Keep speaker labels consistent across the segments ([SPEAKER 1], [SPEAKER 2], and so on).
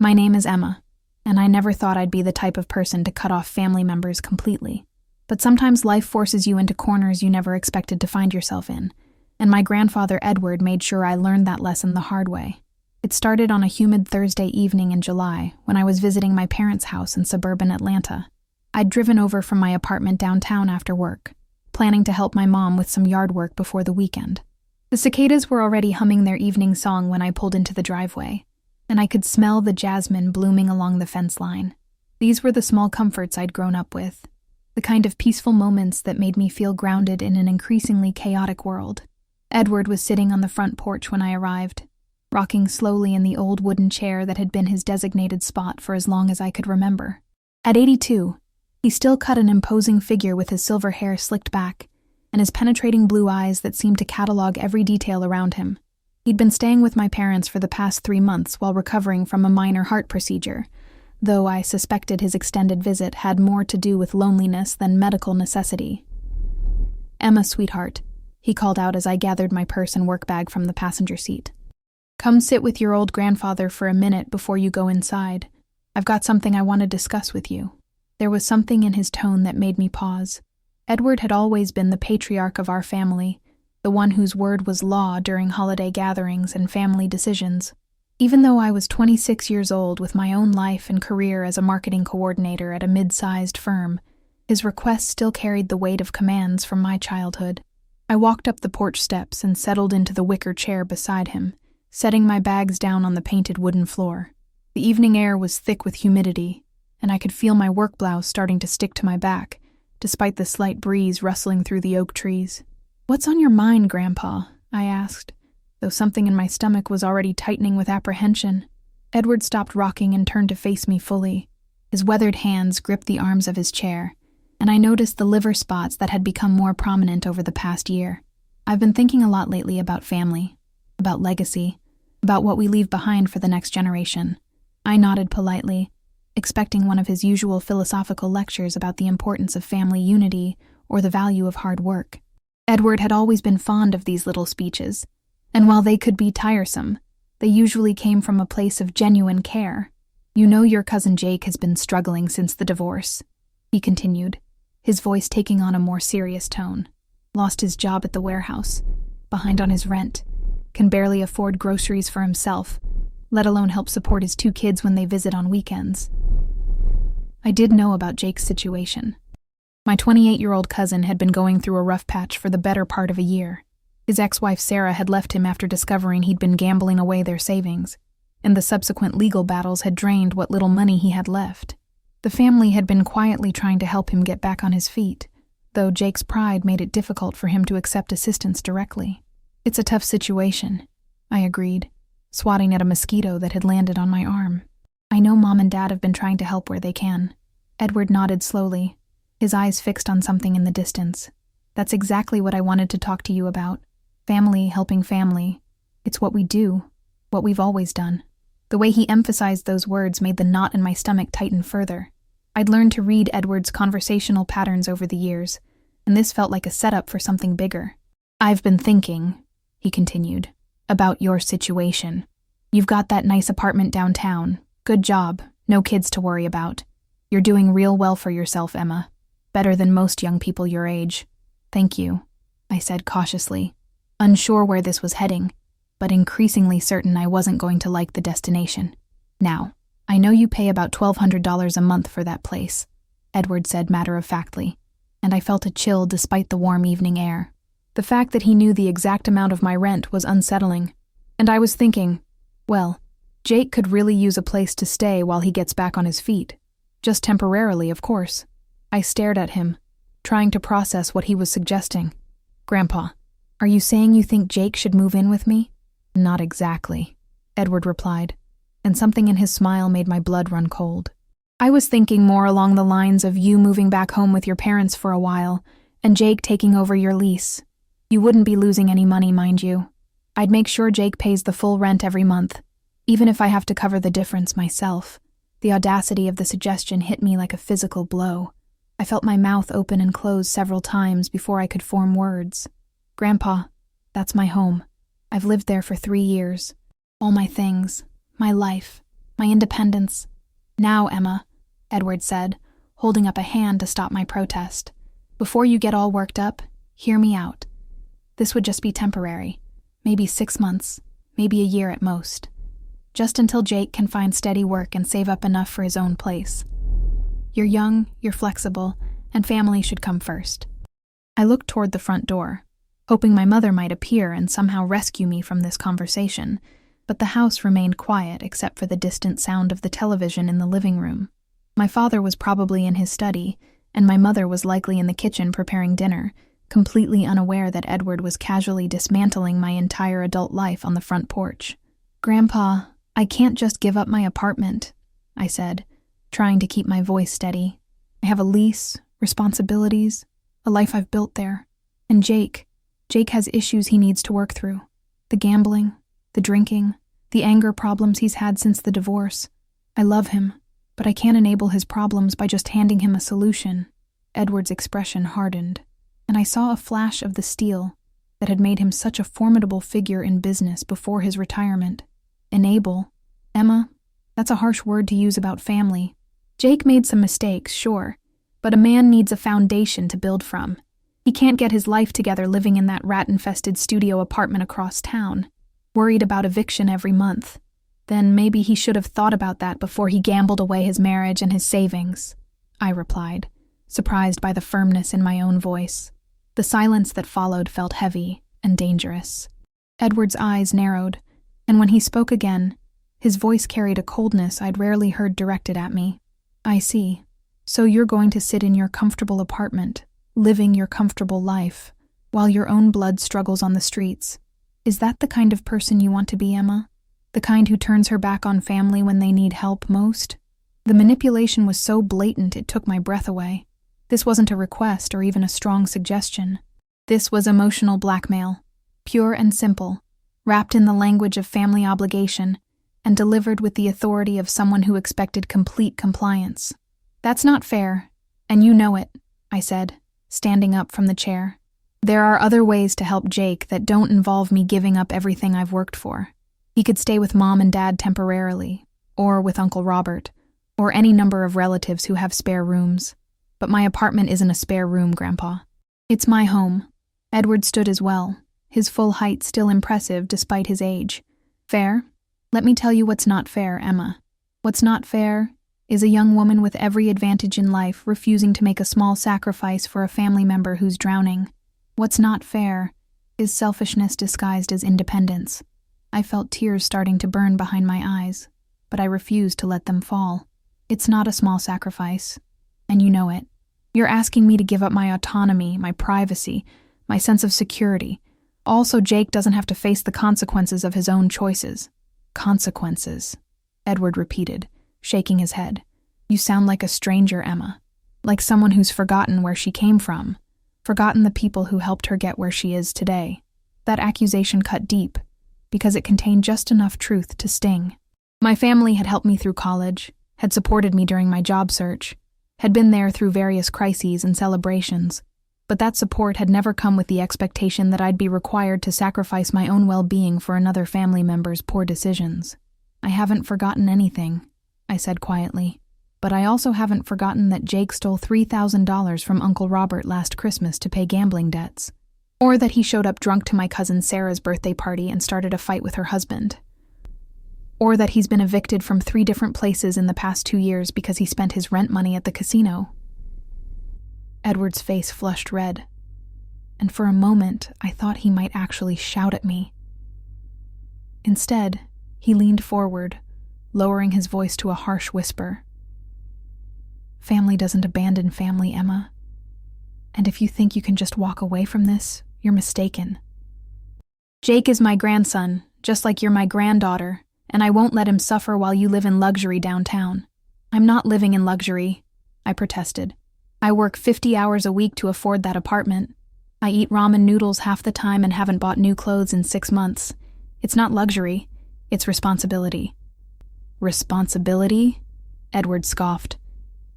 [SPEAKER 1] My name is Emma, and I never thought I'd be the type of person to cut off family members completely. But sometimes life forces you into corners you never expected to find yourself in, and my grandfather Edward made sure I learned that lesson the hard way. It started on a humid Thursday evening in July when I was visiting my parents' house in suburban Atlanta. I'd driven over from my apartment downtown after work, planning to help my mom with some yard work before the weekend. The cicadas were already humming their evening song when I pulled into the driveway, and I could smell the jasmine blooming along the fence line. These were the small comforts I'd grown up with, the kind of peaceful moments that made me feel grounded in an increasingly chaotic world. Edward was sitting on the front porch when I arrived, rocking slowly in the old wooden chair that had been his designated spot for as long as I could remember. At 82, he still cut an imposing figure with his silver hair slicked back, and his penetrating blue eyes that seemed to catalog every detail around him. He'd been staying with my parents for the past 3 months while recovering from a minor heart procedure, though I suspected his extended visit had more to do with loneliness than medical necessity. "Emma, sweetheart," he called out as I gathered my purse and work bag from the passenger seat. "Come sit with your old grandfather for a minute before you go inside. I've got something I want to discuss with you." There was something in his tone that made me pause. Edward had always been the patriarch of our family, the one whose word was law during holiday gatherings and family decisions. Even though I was 26 years old with my own life and career as a marketing coordinator at a mid-sized firm, his requests still carried the weight of commands from my childhood. I walked up the porch steps and settled into the wicker chair beside him, setting my bags down on the painted wooden floor. The evening air was thick with humidity, and I could feel my work blouse starting to stick to my back, despite the slight breeze rustling through the oak trees. "What's on your mind, Grandpa?" I asked, though something in my stomach was already tightening with apprehension. Edward stopped rocking and turned to face me fully. His weathered hands gripped the arms of his chair, and I noticed the liver spots that had become more prominent over the past year. "I've been thinking a lot lately about family, about legacy, about what we leave behind for the next generation." I nodded politely, expecting one of his usual philosophical lectures about the importance of family unity or the value of hard work. Edward had always been fond of these little speeches, and while they could be tiresome, they usually came from a place of genuine care. "You know your cousin Jake has been struggling since the divorce," he continued, his voice taking on a more serious tone. "Lost his job at the warehouse, behind on his rent, can barely afford groceries for himself, let alone help support his 2 kids when they visit on weekends." I did know about Jake's situation. My 28-year-old cousin had been going through a rough patch for the better part of a year. His ex-wife Sarah had left him after discovering he'd been gambling away their savings, and the subsequent legal battles had drained what little money he had left. The family had been quietly trying to help him get back on his feet, though Jake's pride made it difficult for him to accept assistance directly. "It's a tough situation," I agreed, swatting at a mosquito that had landed on my arm. "I know Mom and Dad have been trying to help where they can." Edward nodded slowly, his eyes fixed on something in the distance. "That's exactly what I wanted to talk to you about. Family helping family. It's what we do, what we've always done." The way he emphasized those words made the knot in my stomach tighten further. I'd learned to read Edward's conversational patterns over the years, and this felt like a setup for something bigger. "I've been thinking," he continued, "about your situation. You've got that nice apartment downtown. Good job, no kids to worry about. You're doing real well for yourself, Emma. Better than most young people your age." "Thank you," I said cautiously, unsure where this was heading, but increasingly certain I wasn't going to like the destination. "Now, I know you pay about $1,200 a month for that place," Edward said matter-of-factly, and I felt a chill despite the warm evening air. The fact that he knew the exact amount of my rent was unsettling, and I was thinking, well, Jake could really use a place to stay while he gets back on his feet. Just temporarily, of course. I stared at him, trying to process what he was suggesting. "Grandpa, are you saying you think Jake should move in with me?" "Not exactly," Edward replied, and something in his smile made my blood run cold. "I was thinking more along the lines of you moving back home with your parents for a while, and Jake taking over your lease. You wouldn't be losing any money, mind you. I'd make sure Jake pays the full rent every month, even if I have to cover the difference myself." The audacity of the suggestion hit me like a physical blow. I felt my mouth open and close several times before I could form words. "Grandpa, that's my home. I've lived there for 3 years. All my things, my life. My independence. Now, Emma, Edward said, holding up a hand to stop my protest. Before you get all worked up, hear me out. This would just be temporary. Maybe 6 months, maybe a year at most. Just until Jake can find steady work and save up enough for his own place. You're young, you're flexible, and family should come first. I looked toward the front door, hoping my mother might appear and somehow rescue me from this conversation, but the house remained quiet except for the distant sound of the television in the living room. My father was probably in his study, and my mother was likely in the kitchen preparing dinner, completely unaware that Edward was casually dismantling my entire adult life on the front porch. "Grandpa, I can't just give up my apartment," I said, trying to keep my voice steady. "I have a lease, responsibilities, a life I've built there. And Jake has issues he needs to work through. The gambling, the drinking, the anger problems he's had since the divorce. I love him, but I can't enable his problems by just handing him a solution." Edward's expression hardened, and I saw a flash of the steel that had made him such a formidable figure in business before his retirement. Enable? Emma, that's a harsh word to use about family. Jake made some mistakes, sure, but a man needs a foundation to build from. He can't get his life together living in that rat-infested studio apartment across town, worried about eviction every month. Then maybe he should have thought about that before he gambled away his marriage and his savings, I replied, surprised by the firmness in my own voice. The silence that followed felt heavy and dangerous. Edward's eyes narrowed, and when he spoke again, his voice carried a coldness I'd rarely heard directed at me. "I see. So you're going to sit in your comfortable apartment, living your comfortable life, while your own blood struggles on the streets. Is that the kind of person you want to be, Emma? The kind who turns her back on family when they need help most?" The manipulation was so blatant it took my breath away. This wasn't a request or even a strong suggestion. This was emotional blackmail, pure and simple, wrapped in the language of family obligation, and delivered with the authority of someone who expected complete compliance. "That's not fair, and you know it," I said, standing up from the chair. "There are other ways to help Jake that don't involve me giving up everything I've worked for. He could stay with Mom and Dad temporarily, or with Uncle Robert, or any number of relatives who have spare rooms. But my apartment isn't a spare room, Grandpa. It's my home." Edward stood as well, his full height still impressive despite his age. "Fair? Let me tell you what's not fair, Emma. What's not fair is a young woman with every advantage in life refusing to make a small sacrifice for a family member who's drowning. What's not fair is selfishness disguised as independence." I felt tears starting to burn behind my eyes, but I refused to let them fall. "It's not a small sacrifice, and you know it. You're asking me to give up my autonomy, my privacy, my sense of security, all so Jake doesn't have to face the consequences of his own choices." "Consequences," Edward repeated, shaking his head. "You sound like a stranger, Emma. Like someone who's forgotten where she came from, forgotten the people who helped her get where she is today." That accusation cut deep, because it contained just enough truth to sting. My family had helped me through college, had supported me during my job search, had been there through various crises and celebrations, but that support had never come with the expectation that I'd be required to sacrifice my own well-being for another family member's poor decisions. "I haven't forgotten anything," I said quietly, "but I also haven't forgotten that Jake stole $3,000 from Uncle Robert last Christmas to pay gambling debts, or that he showed up drunk to my cousin Sarah's birthday party and started a fight with her husband, or that he's been evicted from 3 different places in the past 2 years because he spent his rent money at the casino." Edward's face flushed red, and for a moment I thought he might actually shout at me. Instead, he leaned forward, lowering his voice to a harsh whisper. "Family doesn't abandon family, Emma. And if you think you can just walk away from this, you're mistaken. Jake is my grandson, just like you're my granddaughter, and I won't let him suffer while you live in luxury downtown." "I'm not living in luxury," I protested. "I work 50 hours a week to afford that apartment. I eat ramen noodles half the time and haven't bought new clothes in 6 months. It's not luxury, it's responsibility." "Responsibility?" Edward scoffed.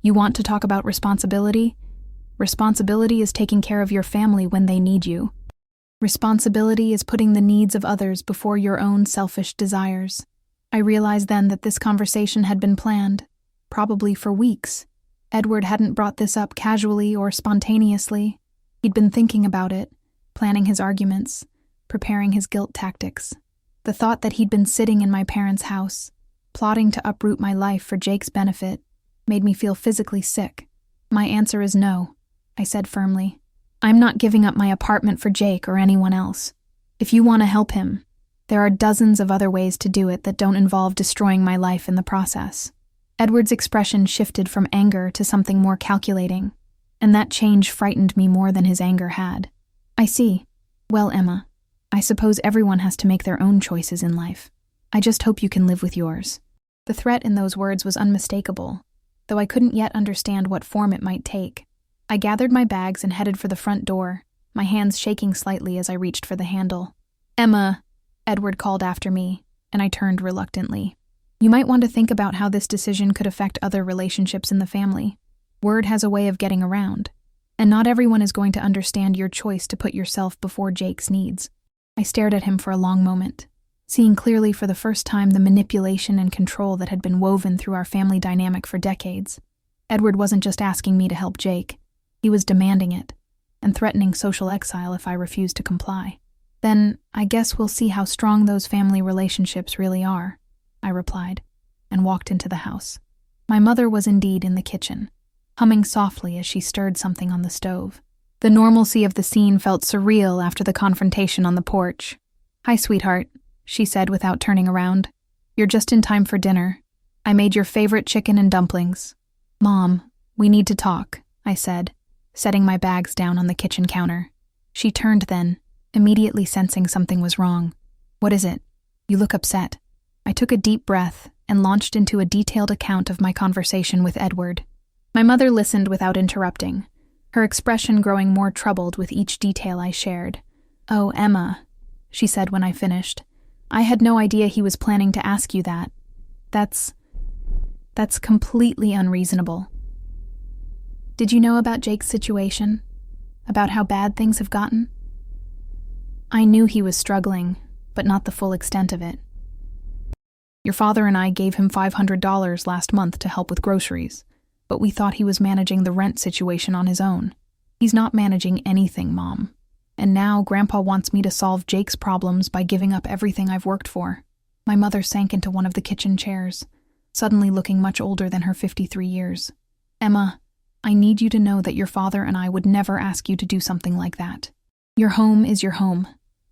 [SPEAKER 1] "You want to talk about responsibility? Responsibility is taking care of your family when they need you. Responsibility is putting the needs of others before your own selfish desires. I realized then that this conversation had been planned, probably for weeks. Edward hadn't brought this up casually or spontaneously. He'd been thinking about it, planning his arguments, preparing his guilt tactics. The thought that he'd been sitting in my parents' house, plotting to uproot my life for Jake's benefit, made me feel physically sick. My answer is no, I said firmly. I'm not giving up my apartment for Jake or anyone else. If you want to help him, there are dozens of other ways to do it that don't involve destroying my life in the process. Edward's expression shifted from anger to something more calculating, and that change frightened me more than his anger had. I see. Well, Emma, I suppose everyone has to make their own choices in life. I just hope you can live with yours. The threat in those words was unmistakable, though I couldn't yet understand what form it might take. I gathered my bags and headed for the front door, my hands shaking slightly as I reached for the handle. Emma, Edward called after me, and I turned reluctantly. You might want to think about how this decision could affect other relationships in the family. Word has a way of getting around, and not everyone is going to understand your choice to put yourself before Jake's needs. I stared at him for a long moment, seeing clearly for the first time the manipulation and control that had been woven through our family dynamic for decades. Edward wasn't just asking me to help Jake. He was demanding it, and threatening social exile if I refused to comply. Then, I guess we'll see how strong those family relationships really are, I replied, and walked into the house. My mother was indeed in the kitchen, humming softly as she stirred something on the stove. The normalcy of the scene felt surreal after the confrontation on the porch. Hi, sweetheart, she said without turning around. You're just in time for dinner. I made your favorite chicken and dumplings. Mom, we need to talk, I said, setting my bags down on the kitchen counter. She turned then, immediately sensing something was wrong. What is it? You look upset. I took a deep breath and launched into a detailed account of my conversation with Edward. My mother listened without interrupting, her expression growing more troubled with each detail I shared. Oh, Emma, she said when I finished. I had no idea he was planning to ask you that. That's completely unreasonable. Did you know about Jake's situation? About how bad things have gotten? I knew he was struggling, but not the full extent of it. Your father and I gave him $500 last month to help with groceries, but we thought he was managing the rent situation on his own. He's not managing anything, Mom. And now Grandpa wants me to solve Jake's problems by giving up everything I've worked for. My mother sank into one of the kitchen chairs, suddenly looking much older than her 53 years. Emma, I need you to know that your father and I would never ask you to do something like that. Your home is your home,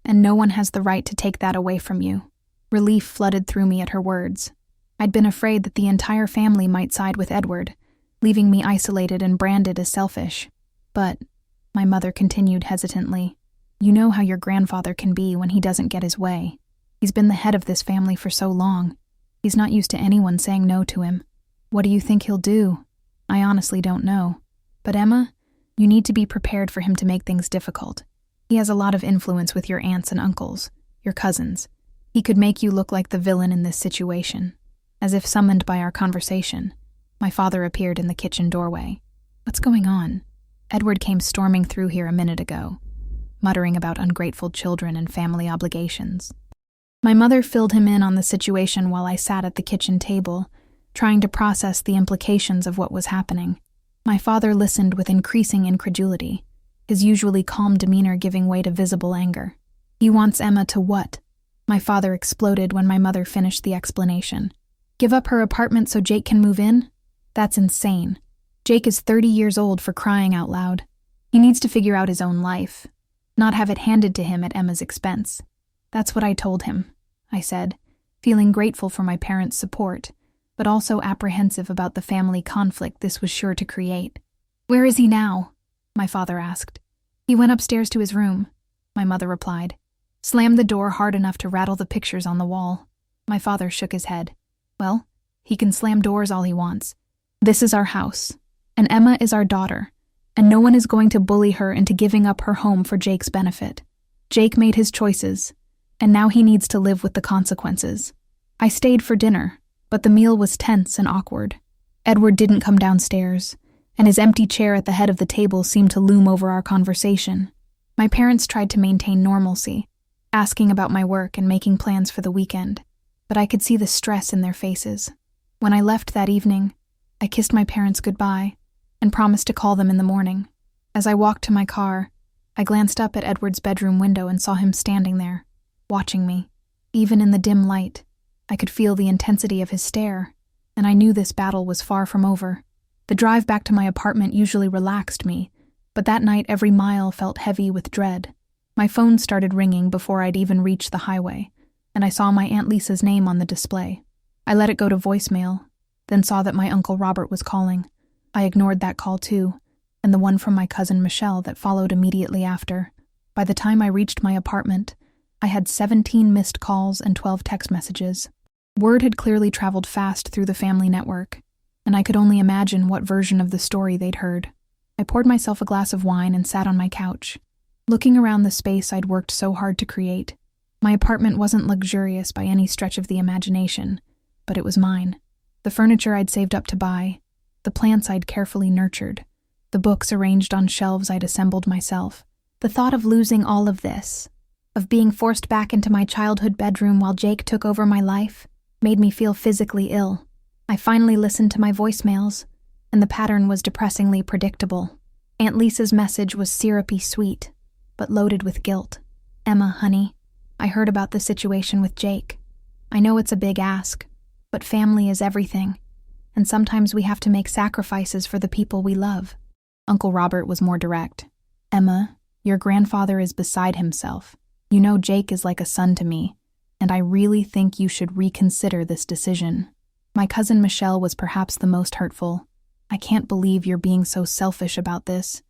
[SPEAKER 1] and no one has the right to take that away from you. Relief flooded through me at her words. I'd been afraid that the entire family might side with Edward, leaving me isolated and branded as selfish. But, my mother continued hesitantly, you know how your grandfather can be when he doesn't get his way. He's been the head of this family for so long. He's not used to anyone saying no to him. What do you think he'll do? I honestly don't know. But Emma, you need to be prepared for him to make things difficult. He has a lot of influence with your aunts and uncles, your cousins. He could make you look like the villain in this situation. As if summoned by our conversation, my father appeared in the kitchen doorway. What's going on? Edward came storming through here a minute ago, muttering about ungrateful children and family obligations. My mother filled him in on the situation while I sat at the kitchen table, trying to process the implications of what was happening. My father listened with increasing incredulity, his usually calm demeanor giving way to visible anger. He wants Emma to what? My father exploded when my mother finished the explanation. Give up her apartment so Jake can move in? That's insane. Jake is 30 years old, for crying out loud. He needs to figure out his own life, not have it handed to him at Emma's expense. That's what I told him, I said, feeling grateful for my parents' support, but also apprehensive about the family conflict this was sure to create. Where is he now? My father asked. He went upstairs to his room, my mother replied. Slammed the door hard enough to rattle the pictures on the wall. My father shook his head. Well, he can slam doors all he wants. This is our house, and Emma is our daughter, and no one is going to bully her into giving up her home for Jake's benefit. Jake made his choices, and now he needs to live with the consequences. I stayed for dinner, but the meal was tense and awkward. Edward didn't come downstairs, and his empty chair at the head of the table seemed to loom over our conversation. My parents tried to maintain normalcy, asking about my work and making plans for the weekend. but I could see the stress in their faces. When I left that evening, I kissed my parents goodbye and promised to call them in the morning. As I walked to my car, I glanced up at Edward's bedroom window and saw him standing there, watching me. Even in the dim light, I could feel the intensity of his stare, and I knew this battle was far from over. The drive back to my apartment usually relaxed me, but that night every mile felt heavy with dread. My phone started ringing before I'd even reached the highway, and I saw my Aunt Lisa's name on the display. I let it go to voicemail, then saw that my Uncle Robert was calling. I ignored that call too, and the one from my cousin Michelle that followed immediately after. By the time I reached my apartment, I had 17 missed calls and 12 text messages. Word had clearly traveled fast through the family network, and I could only imagine what version of the story they'd heard. I poured myself a glass of wine and sat on my couch, looking around the space I'd worked so hard to create. My apartment wasn't luxurious by any stretch of the imagination, but it was mine. The furniture I'd saved up to buy, the plants I'd carefully nurtured, the books arranged on shelves I'd assembled myself. The thought of losing all of this, of being forced back into my childhood bedroom while Jake took over my life, made me feel physically ill. I finally listened to my voicemails, and the pattern was depressingly predictable. Aunt Lisa's message was syrupy sweet, but loaded with guilt. "Emma, honey, I heard about the situation with Jake. I know it's a big ask, but family is everything, and sometimes we have to make sacrifices for the people we love." Uncle Robert was more direct. "Emma, your grandfather is beside himself. You know Jake is like a son to me, and I really think you should reconsider this decision." My cousin Michelle was perhaps the most hurtful. "I can't believe you're being so selfish about this.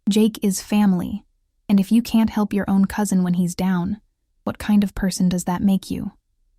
[SPEAKER 1] Jake is family, and if you can't help your own cousin when he's down, what kind of person does that make you?"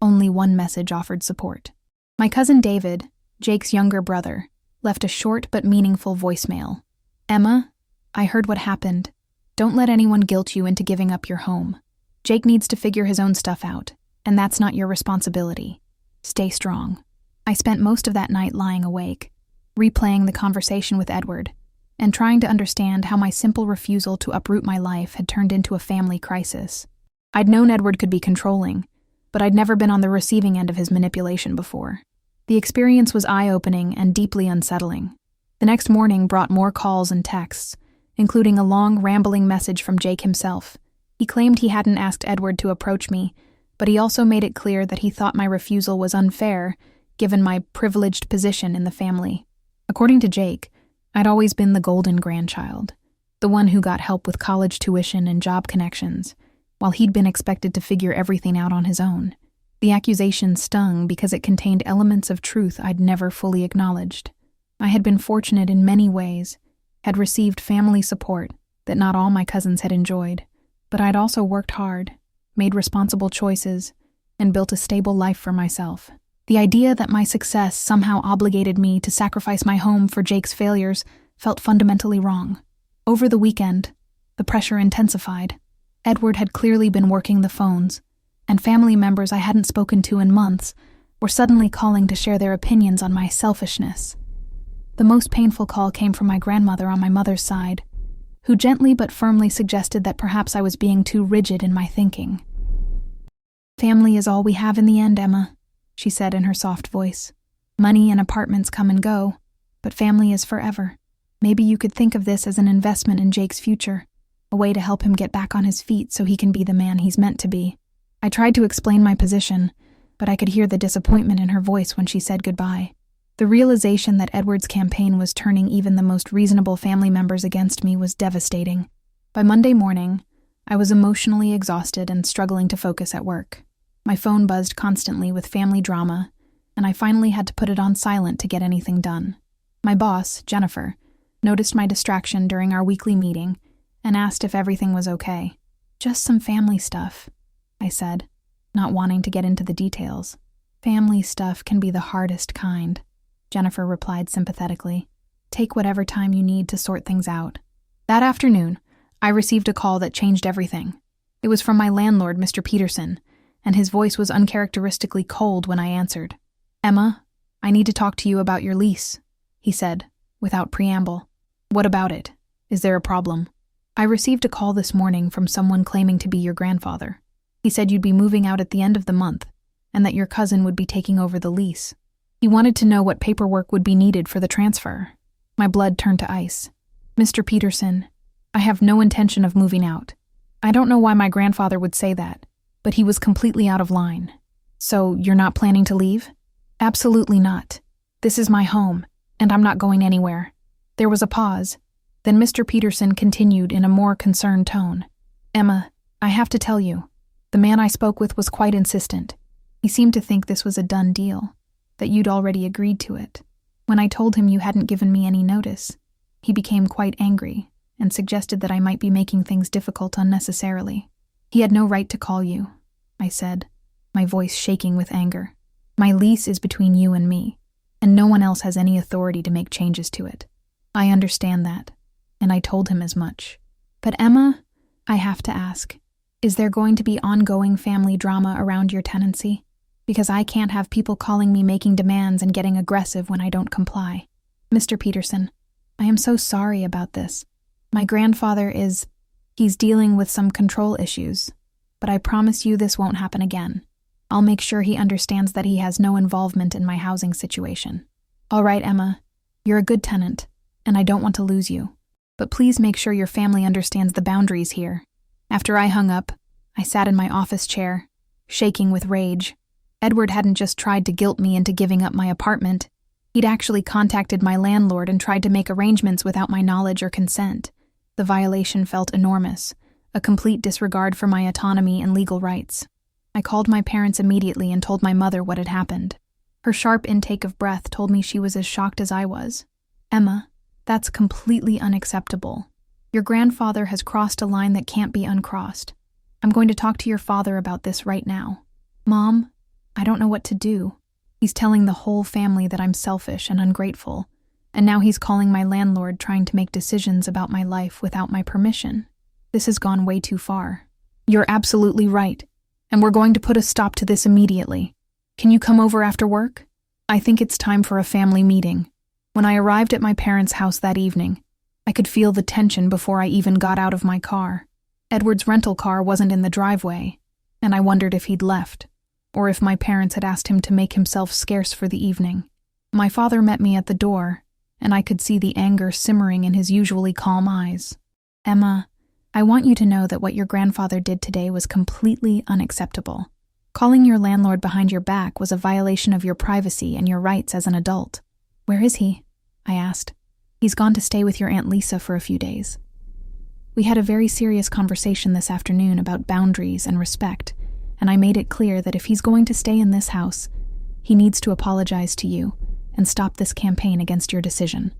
[SPEAKER 1] Only one message offered support. My cousin David, Jake's younger brother, left a short but meaningful voicemail. "Emma, I heard what happened. Don't let anyone guilt you into giving up your home. Jake needs to figure his own stuff out, and that's not your responsibility. Stay strong." I spent most of that night lying awake, replaying the conversation with Edward, and trying to understand how my simple refusal to uproot my life had turned into a family crisis. I'd known Edward could be controlling, but I'd never been on the receiving end of his manipulation before. The experience was eye-opening and deeply unsettling. The next morning brought more calls and texts, including a long, rambling message from Jake himself. He claimed he hadn't asked Edward to approach me, but he also made it clear that he thought my refusal was unfair, given my privileged position in the family. According to Jake, I'd always been the golden grandchild, the one who got help with college tuition and job connections, while he'd been expected to figure everything out on his own. The accusation stung because it contained elements of truth I'd never fully acknowledged. I had been fortunate in many ways, had received family support that not all my cousins had enjoyed, but I'd also worked hard, made responsible choices, and built a stable life for myself. The idea that my success somehow obligated me to sacrifice my home for Jake's failures felt fundamentally wrong. Over the weekend, the pressure intensified. Edward had clearly been working the phones, and family members I hadn't spoken to in months were suddenly calling to share their opinions on my selfishness. The most painful call came from my grandmother on my mother's side, who gently but firmly suggested that perhaps I was being too rigid in my thinking. "Family is all we have in the end, Emma," she said in her soft voice. "Money and apartments come and go, but family is forever. Maybe you could think of this as an investment in Jake's future, a way to help him get back on his feet so he can be the man he's meant to be." I tried to explain my position, but I could hear the disappointment in her voice when she said goodbye. The realization that Edward's campaign was turning even the most reasonable family members against me was devastating. By Monday morning, I was emotionally exhausted and struggling to focus at work. My phone buzzed constantly with family drama, and I finally had to put it on silent to get anything done. My boss, Jennifer, noticed my distraction during our weekly meeting and asked if everything was okay. "Just some family stuff," I said, not wanting to get into the details. "Family stuff can be the hardest kind," Jennifer replied sympathetically. "Take whatever time you need to sort things out." That afternoon, I received a call that changed everything. It was from my landlord, Mr. Peterson, and his voice was uncharacteristically cold when I answered. "Emma, I need to talk to you about your lease," he said, without preamble. "What about it? Is there a problem?" "I received a call this morning from someone claiming to be your grandfather. He said you'd be moving out at the end of the month, and that your cousin would be taking over the lease. He wanted to know what paperwork would be needed for the transfer. My blood turned to ice. Mr. Peterson, I have no intention of moving out. I don't know why my grandfather would say that, but he was completely out of line. So you're not planning to leave? Absolutely not. This is my home, and I'm not going anywhere. There was a pause. Then Mr. Peterson continued in a more concerned tone. Emma, I have to tell you, the man I spoke with was quite insistent. He seemed to think this was a done deal, that you'd already agreed to it. When I told him you hadn't given me any notice, he became quite angry and suggested that I might be making things difficult unnecessarily. He had no right to call you, I said, my voice shaking with anger. My lease is between you and me, and no one else has any authority to make changes to it. I understand that, and I told him as much. But Emma, I have to ask, is there going to be ongoing family drama around your tenancy? Because I can't have people calling me making demands and getting aggressive when I don't comply. Mr. Peterson, I am so sorry about this. My grandfather he's dealing with some control issues, but I promise you this won't happen again. I'll make sure he understands that he has no involvement in my housing situation. All right, Emma, you're a good tenant, and I don't want to lose you. But please make sure your family understands the boundaries here. After I hung up, I sat in my office chair, shaking with rage. Edward hadn't just tried to guilt me into giving up my apartment. He'd actually contacted my landlord and tried to make arrangements without my knowledge or consent. The violation felt enormous, a complete disregard for my autonomy and legal rights. I called my parents immediately and told my mother what had happened. Her sharp intake of breath told me she was as shocked as I was. Emma, that's completely unacceptable. Your grandfather has crossed a line that can't be uncrossed. I'm going to talk to your father about this right now. Mom, I don't know what to do. He's telling the whole family that I'm selfish and ungrateful, and now he's calling my landlord trying to make decisions about my life without my permission. This has gone way too far. You're absolutely right, and we're going to put a stop to this immediately. Can you come over after work? I think it's time for a family meeting. When I arrived at my parents' house that evening, I could feel the tension before I even got out of my car. Edward's rental car wasn't in the driveway, and I wondered if he'd left, or if my parents had asked him to make himself scarce for the evening. My father met me at the door, and I could see the anger simmering in his usually calm eyes. Emma, I want you to know that what your grandfather did today was completely unacceptable. Calling your landlord behind your back was a violation of your privacy and your rights as an adult. Where is he? I asked. He's gone to stay with your Aunt Lisa for a few days. We had a very serious conversation this afternoon about boundaries and respect, and I made it clear that if he's going to stay in this house, he needs to apologize to you and stop this campaign against your decision.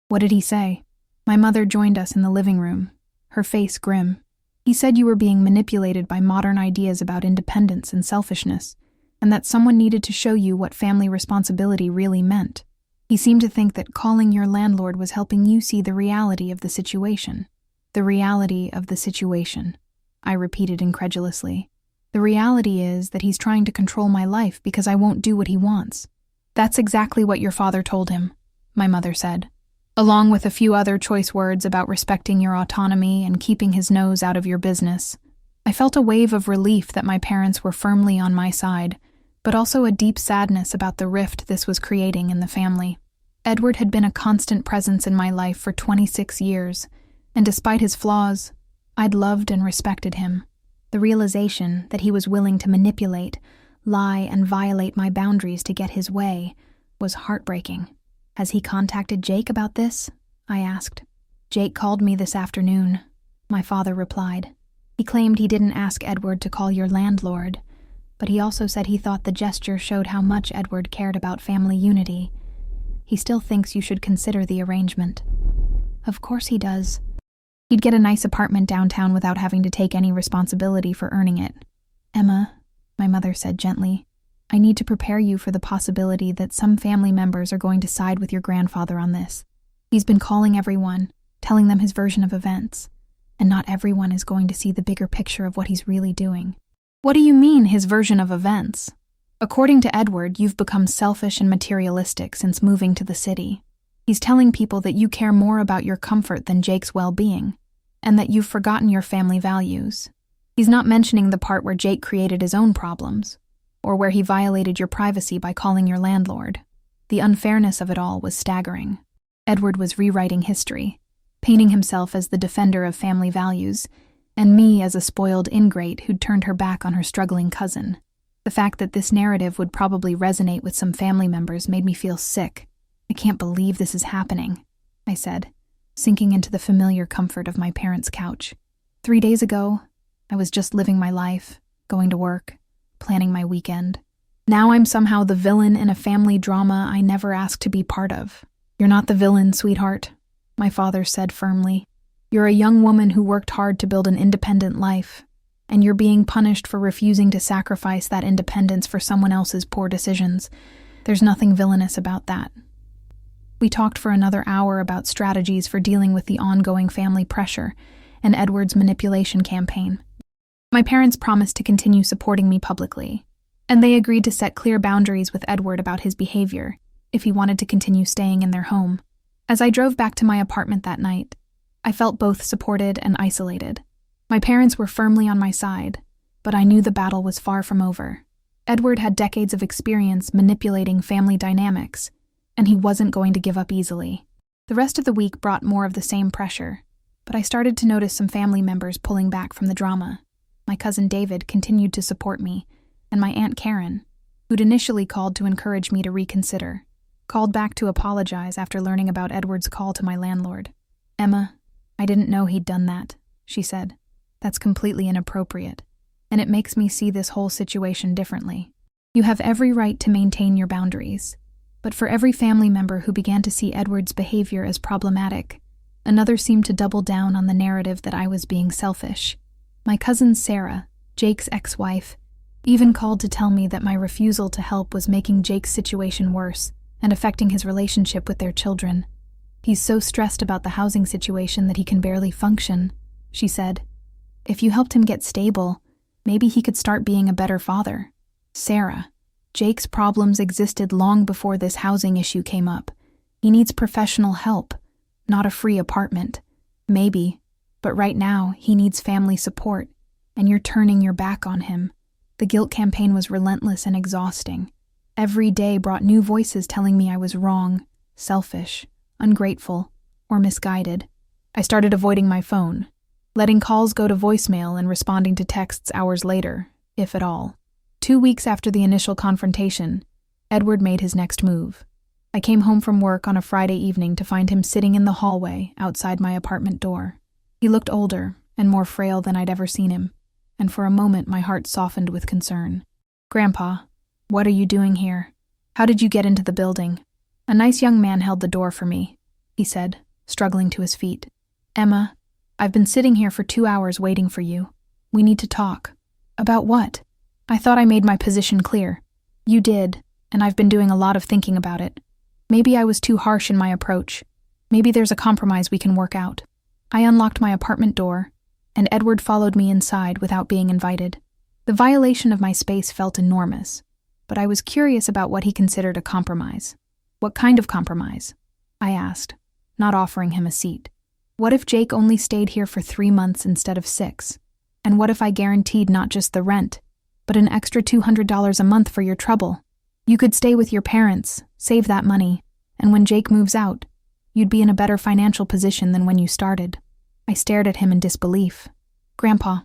[SPEAKER 1] What did he say? My mother joined us in the living room, her face grim. He said you were being manipulated by modern ideas about independence and selfishness, and that someone needed to show you what family responsibility really meant. He seemed to think that calling your landlord was helping you see the reality of the situation. The reality of the situation, I repeated incredulously. The reality is that he's trying to control my life because I won't do what he wants. That's exactly what your father told him, my mother said, along with a few other choice words about respecting your autonomy and keeping his nose out of your business. I felt a wave of relief that my parents were firmly on my side, but also a deep sadness about the rift this was creating in the family. Edward had been a constant presence in my life for 26 years, and despite his flaws, I'd loved and respected him. The realization that he was willing to manipulate, lie, and violate my boundaries to get his way was heartbreaking. Has he contacted Jake about this? I asked. Jake called me this afternoon, my father replied. He claimed he didn't ask Edward to call your landlord, but he also said he thought the gesture showed how much Edward cared about family unity. He still thinks you should consider the arrangement. Of course he does. He'd get a nice apartment downtown without having to take any responsibility for earning it. Emma, my mother said gently, I need to prepare you for the possibility that some family members are going to side with your grandfather on this. He's been calling everyone, telling them his version of events, and not everyone is going to see the bigger picture of what he's really doing. What do you mean, his version of events? According to Edward, you've become selfish and materialistic since moving to the city. He's telling people that you care more about your comfort than Jake's well-being, and that you've forgotten your family values. He's not mentioning the part where Jake created his own problems, or where he violated your privacy by calling your landlord. The unfairness of it all was staggering. Edward was rewriting history, painting himself as the defender of family values, and me as a spoiled ingrate who'd turned her back on her struggling cousin. The fact that this narrative would probably resonate with some family members made me feel sick. I can't believe this is happening, I said, sinking into the familiar comfort of my parents' couch. 3 days ago, I was just living my life, going to work, planning my weekend. Now I'm somehow the villain in a family drama I never asked to be part of. You're not the villain, sweetheart, my father said firmly. You're a young woman who worked hard to build an independent life, and you're being punished for refusing to sacrifice that independence for someone else's poor decisions. There's nothing villainous about that. We talked for another hour about strategies for dealing with the ongoing family pressure and Edward's manipulation campaign. My parents promised to continue supporting me publicly, and they agreed to set clear boundaries with Edward about his behavior if he wanted to continue staying in their home. As I drove back to my apartment that night, I felt both supported and isolated. My parents were firmly on my side, but I knew the battle was far from over. Edward had decades of experience manipulating family dynamics, and he wasn't going to give up easily. The rest of the week brought more of the same pressure, but I started to notice some family members pulling back from the drama. My cousin David continued to support me, and my Aunt Karen, who'd initially called to encourage me to reconsider, called back to apologize after learning about Edward's call to my landlord. Emma, I didn't know he'd done that, she said. That's completely inappropriate, and it makes me see this whole situation differently. You have every right to maintain your boundaries, but for every family member who began to see Edward's behavior as problematic, another seemed to double down on the narrative that I was being selfish. My cousin Sarah, Jake's ex-wife, even called to tell me that my refusal to help was making Jake's situation worse and affecting his relationship with their children. He's so stressed about the housing situation that he can barely function, she said. If you helped him get stable, maybe he could start being a better father. Sarah, Jake's problems existed long before this housing issue came up. He needs professional help, not a free apartment. Maybe, but right now he needs family support, and you're turning your back on him. The guilt campaign was relentless and exhausting. Every day brought new voices telling me I was wrong, selfish, ungrateful, or misguided. I started avoiding my phone, letting calls go to voicemail and responding to texts hours later, if at all. 2 weeks after the initial confrontation, Edward made his next move. I came home from work on a Friday evening to find him sitting in the hallway outside my apartment door. He looked older and more frail than I'd ever seen him, and for a moment my heart softened with concern. Grandpa, what are you doing here? How did you get into the building? A nice young man held the door for me, he said, struggling to his feet. Emma, I've been sitting here for 2 hours waiting for you. We need to talk. About what? I thought I made my position clear. You did, and I've been doing a lot of thinking about it. Maybe I was too harsh in my approach. Maybe there's a compromise we can work out. I unlocked my apartment door, and Edward followed me inside without being invited. The violation of my space felt enormous, but I was curious about what he considered a compromise. What kind of compromise? I asked, not offering him a seat. What if Jake only stayed here for 3 months instead of 6? And what if I guaranteed not just the rent, but an extra $200 a month for your trouble? You could stay with your parents, save that money, and when Jake moves out, you'd be in a better financial position than when you started. I stared at him in disbelief. Grandpa,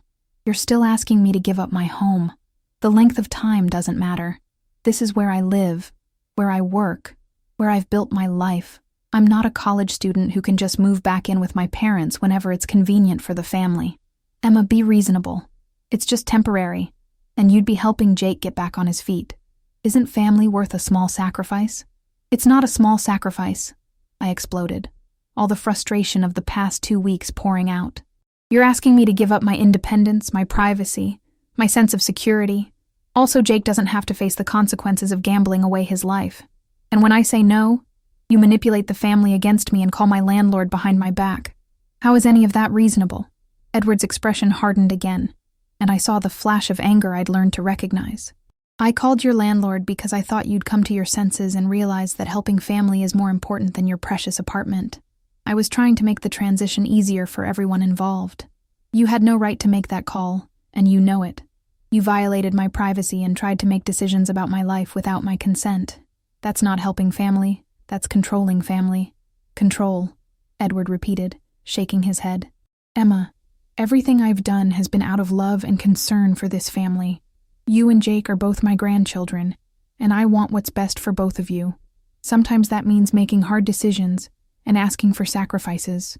[SPEAKER 1] you're still asking me to give up my home. The length of time doesn't matter. This is where I live, where I work, where I've built my life. I'm not a college student who can just move back in with my parents whenever it's convenient for the family. Emma, be reasonable. It's just temporary, and you'd be helping Jake get back on his feet. Isn't family worth a small sacrifice? It's not a small sacrifice, I exploded, all the frustration of the past 2 weeks pouring out. You're asking me to give up my independence, my privacy, my sense of security. Also, Jake doesn't have to face the consequences of gambling away his life. And when I say no, you manipulate the family against me and call my landlord behind my back. How is any of that reasonable? Edward's expression hardened again, and I saw the flash of anger I'd learned to recognize. I called your landlord because I thought you'd come to your senses and realize that helping family is more important than your precious apartment. I was trying to make the transition easier for everyone involved. You had no right to make that call, and you know it. You violated my privacy and tried to make decisions about my life without my consent. That's not helping family. That's controlling family. Control, Edward repeated, shaking his head. Emma, everything I've done has been out of love and concern for this family. You and Jake are both my grandchildren, and I want what's best for both of you. Sometimes that means making hard decisions and asking for sacrifices.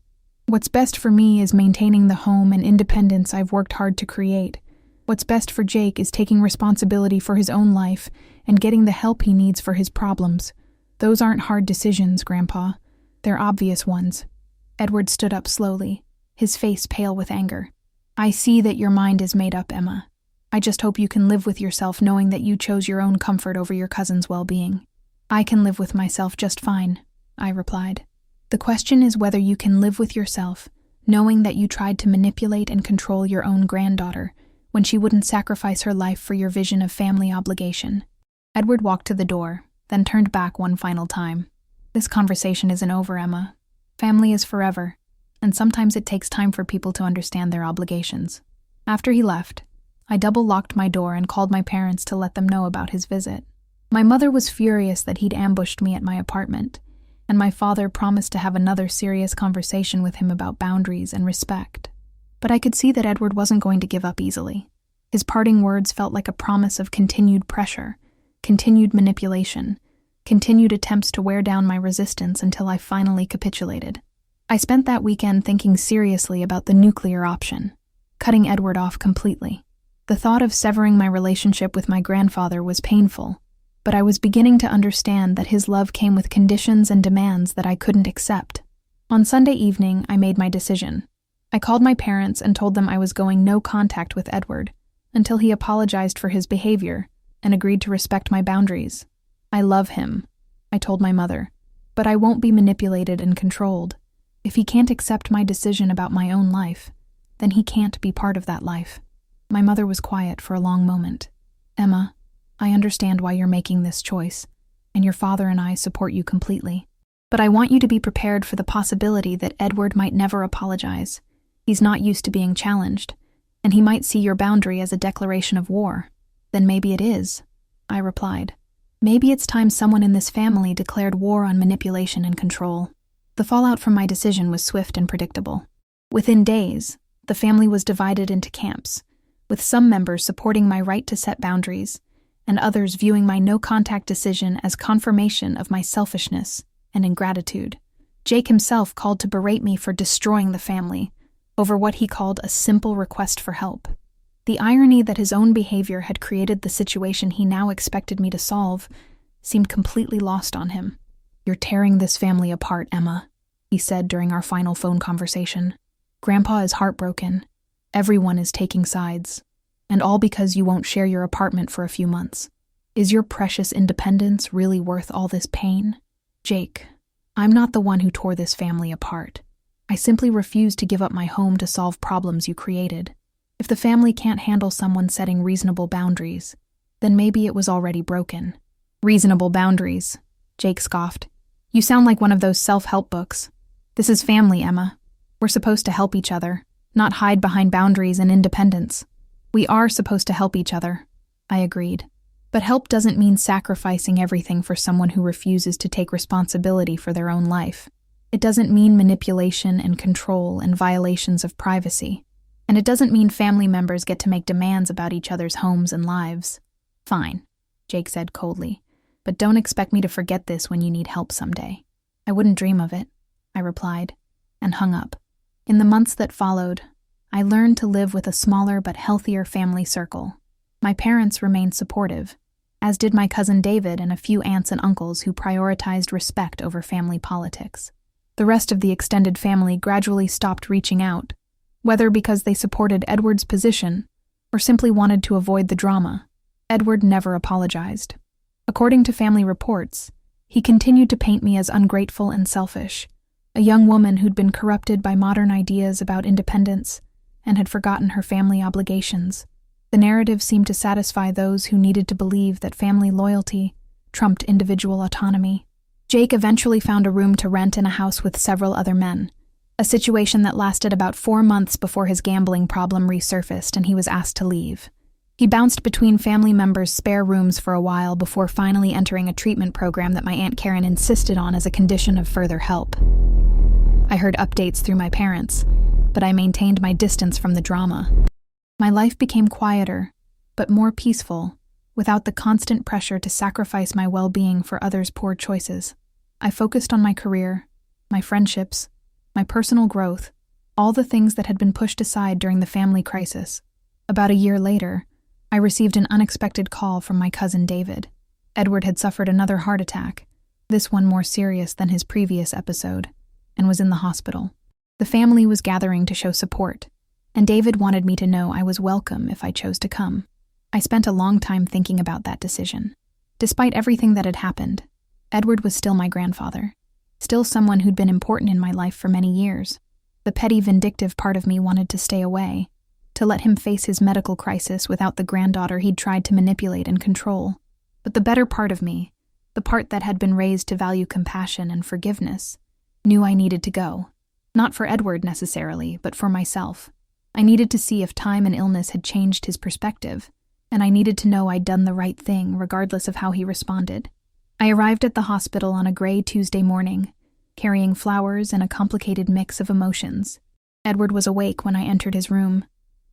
[SPEAKER 1] What's best for me is maintaining the home and independence I've worked hard to create. What's best for Jake is taking responsibility for his own life and getting the help he needs for his problems. Those aren't hard decisions, Grandpa. They're obvious ones. Edward stood up slowly, his face pale with anger. I see that your mind is made up, Emma. I just hope you can live with yourself knowing that you chose your own comfort over your cousin's well-being. I can live with myself just fine, I replied. The question is whether you can live with yourself, knowing that you tried to manipulate and control your own granddaughter when she wouldn't sacrifice her life for your vision of family obligation. Edward walked to the door, then turned back one final time. This conversation isn't over, Emma. Family is forever, and sometimes it takes time for people to understand their obligations. After he left, I double-locked my door and called my parents to let them know about his visit. My mother was furious that he'd ambushed me at my apartment, and my father promised to have another serious conversation with him about boundaries and respect. But I could see that Edward wasn't going to give up easily. His parting words felt like a promise of continued pressure, continued manipulation, continued attempts to wear down my resistance until I finally capitulated. I spent that weekend thinking seriously about the nuclear option, cutting Edward off completely. The thought of severing my relationship with my grandfather was painful, but I was beginning to understand that his love came with conditions and demands that I couldn't accept. On Sunday evening, I made my decision. I called my parents and told them I was going no contact with Edward until he apologized for his behavior and agreed to respect my boundaries. I love him, I told my mother, but I won't be manipulated and controlled. If he can't accept my decision about my own life, then he can't be part of that life. My mother was quiet for a long moment. Emma, I understand why you're making this choice, and your father and I support you completely. But I want you to be prepared for the possibility that Edward might never apologize. He's not used to being challenged, and he might see your boundary as a declaration of war. Then maybe it is, I replied. Maybe it's time someone in this family declared war on manipulation and control. The fallout from my decision was swift and predictable. Within days, the family was divided into camps, with some members supporting my right to set boundaries, and others viewing my no-contact decision as confirmation of my selfishness and ingratitude. Jake himself called to berate me for destroying the family over what he called a simple request for help. The irony that his own behavior had created the situation he now expected me to solve seemed completely lost on him. You're tearing this family apart, Emma, he said during our final phone conversation. Grandpa is heartbroken. Everyone is taking sides. And all because you won't share your apartment for a few months. Is your precious independence really worth all this pain? Jake, I'm not the one who tore this family apart. I simply refuse to give up my home to solve problems you created. If the family can't handle someone setting reasonable boundaries, then maybe it was already broken. Reasonable boundaries, Jake scoffed. You sound like one of those self-help books. This is family, Emma. We're supposed to help each other, not hide behind boundaries and independence. We are supposed to help each other, I agreed. But help doesn't mean sacrificing everything for someone who refuses to take responsibility for their own life. It doesn't mean manipulation and control and violations of privacy. And it doesn't mean family members get to make demands about each other's homes and lives. Fine, Jake said coldly, but don't expect me to forget this when you need help someday. I wouldn't dream of it, I replied, and hung up. In the months that followed, I learned to live with a smaller but healthier family circle. My parents remained supportive, as did my cousin David and a few aunts and uncles who prioritized respect over family politics. The rest of the extended family gradually stopped reaching out, whether because they supported Edward's position or simply wanted to avoid the drama. Edward never apologized. According to family reports, he continued to paint me as ungrateful and selfish, a young woman who'd been corrupted by modern ideas about independence and had forgotten her family obligations. The narrative seemed to satisfy those who needed to believe that family loyalty trumped individual autonomy. Jake eventually found a room to rent in a house with several other men, a situation that lasted about 4 months before his gambling problem resurfaced and he was asked to leave. He bounced between family members' spare rooms for a while before finally entering a treatment program that my Aunt Karen insisted on as a condition of further help. I heard updates through my parents, but I maintained my distance from the drama. My life became quieter, but more peaceful, without the constant pressure to sacrifice my well-being for others' poor choices. I focused on my career, my friendships, my personal growth, all the things that had been pushed aside during the family crisis. About a year later, I received an unexpected call from my cousin David. Edward had suffered another heart attack, this one more serious than his previous episode, and was in the hospital. The family was gathering to show support, and David wanted me to know I was welcome if I chose to come. I spent a long time thinking about that decision. Despite everything that had happened, Edward was still my grandfather, still someone who'd been important in my life for many years. The petty, vindictive part of me wanted to stay away, to let him face his medical crisis without the granddaughter he'd tried to manipulate and control. But the better part of me, the part that had been raised to value compassion and forgiveness, knew I needed to go. Not for Edward necessarily, but for myself. I needed to see if time and illness had changed his perspective, and I needed to know I'd done the right thing regardless of how he responded. I arrived at the hospital on a gray Tuesday morning, carrying flowers and a complicated mix of emotions. Edward was awake when I entered his room,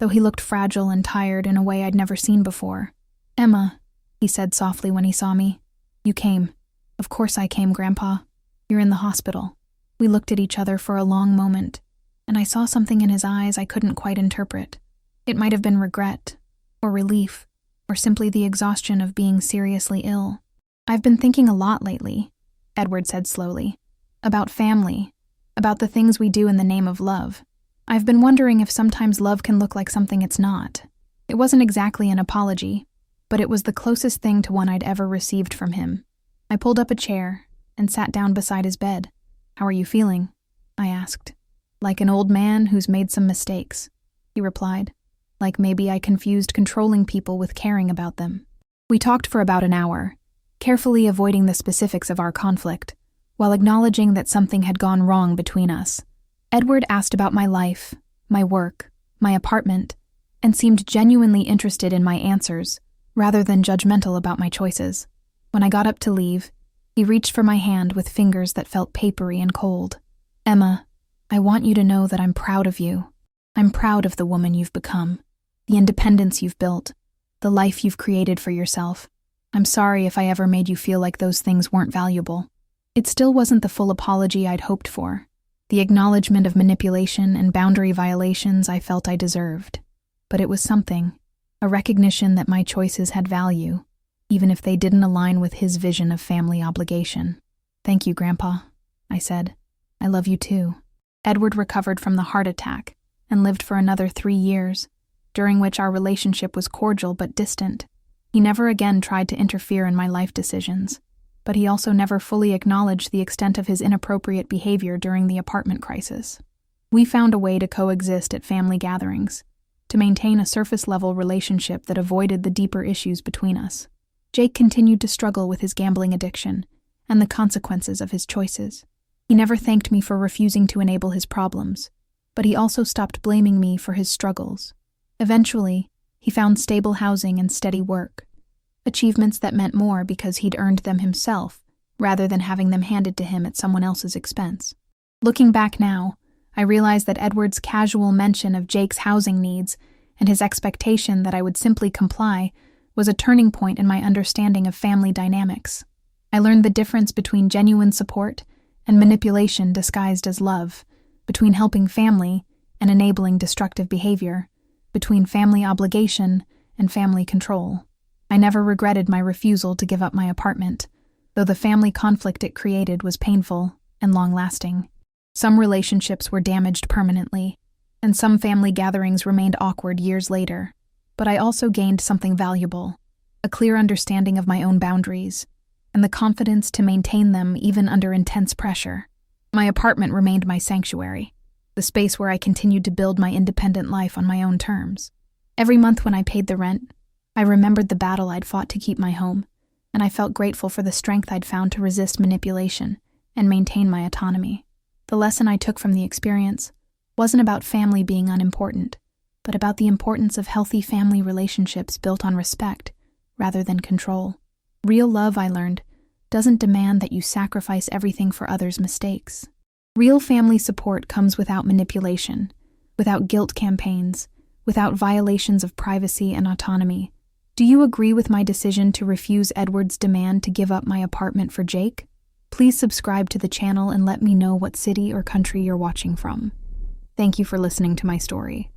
[SPEAKER 1] though he looked fragile and tired in a way I'd never seen before. "Emma," he said softly when he saw me. "You came." "Of course I came, Grandpa. You're in the hospital." We looked at each other for a long moment, and I saw something in his eyes I couldn't quite interpret. It might have been regret, or relief, or simply the exhaustion of being seriously ill. "I've been thinking a lot lately," Edward said slowly, "about family, about the things we do in the name of love. I've been wondering if sometimes love can look like something it's not." It wasn't exactly an apology, but it was the closest thing to one I'd ever received from him. I pulled up a chair and sat down beside his bed. "How are you feeling?" I asked. "Like an old man who's made some mistakes," he replied. "Like maybe I confused controlling people with caring about them." We talked for about an hour, carefully avoiding the specifics of our conflict, while acknowledging that something had gone wrong between us. Edward asked about my life, my work, my apartment, and seemed genuinely interested in my answers, rather than judgmental about my choices. When I got up to leave, he reached for my hand with fingers that felt papery and cold. "Emma, I want you to know that I'm proud of you. I'm proud of the woman you've become, the independence you've built, the life you've created for yourself. I'm sorry if I ever made you feel like those things weren't valuable." It still wasn't the full apology I'd hoped for, the acknowledgement of manipulation and boundary violations I felt I deserved. But it was something, a recognition that my choices had value, even if they didn't align with his vision of family obligation. "Thank you, Grandpa," I said. "I love you too." Edward recovered from the heart attack and lived for another 3 years, during which our relationship was cordial but distant. He never again tried to interfere in my life decisions, but he also never fully acknowledged the extent of his inappropriate behavior during the apartment crisis. We found a way to coexist at family gatherings, to maintain a surface-level relationship that avoided the deeper issues between us. Jake continued to struggle with his gambling addiction and the consequences of his choices. He never thanked me for refusing to enable his problems, but he also stopped blaming me for his struggles. Eventually, he found stable housing and steady work, achievements that meant more because he'd earned them himself, rather than having them handed to him at someone else's expense. Looking back now, I realized that Edward's casual mention of Jake's housing needs and his expectation that I would simply comply was a turning point in my understanding of family dynamics. I learned the difference between genuine support and manipulation disguised as love, between helping family and enabling destructive behavior, between family obligation and family control. I never regretted my refusal to give up my apartment, though the family conflict it created was painful and long-lasting. Some relationships were damaged permanently, and some family gatherings remained awkward years later. But I also gained something valuable, a clear understanding of my own boundaries, and the confidence to maintain them even under intense pressure. My apartment remained my sanctuary, the space where I continued to build my independent life on my own terms. Every month when I paid the rent, I remembered the battle I'd fought to keep my home, and I felt grateful for the strength I'd found to resist manipulation and maintain my autonomy. The lesson I took from the experience wasn't about family being unimportant, but about the importance of healthy family relationships built on respect rather than control. Real love, I learned, doesn't demand that you sacrifice everything for others' mistakes. Real family support comes without manipulation, without guilt campaigns, without violations of privacy and autonomy. Do you agree with my decision to refuse Edward's demand to give up my apartment for Jake? Please subscribe to the channel and let me know what city or country you're watching from. Thank you for listening to my story.